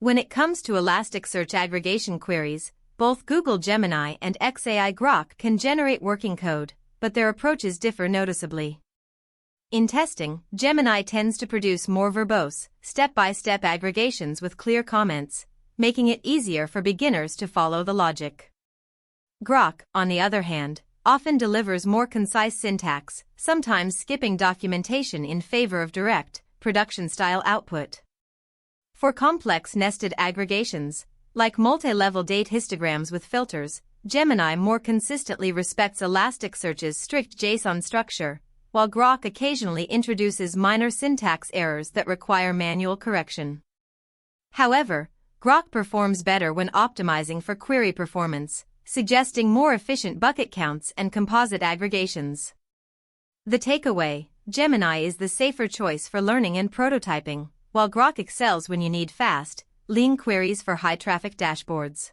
When it comes to Elasticsearch aggregation queries, both Google Gemini and XAI Grok can generate working code, but their approaches differ noticeably. In testing, Gemini tends to produce more verbose, step-by-step aggregations with clear comments, making it easier for beginners to follow the logic. Grok, on the other hand, often delivers more concise syntax, sometimes skipping documentation in favor of direct, production-style output. For complex nested aggregations, like multi-level date histograms with filters, Gemini more consistently respects Elasticsearch's strict JSON structure, while Grok occasionally introduces minor syntax errors that require manual correction. However, Grok performs better when optimizing for query performance, suggesting more efficient bucket counts and composite aggregations. The takeaway: Gemini is the safer choice for learning and prototyping, while Grok excels when you need fast, lean queries for high-traffic dashboards.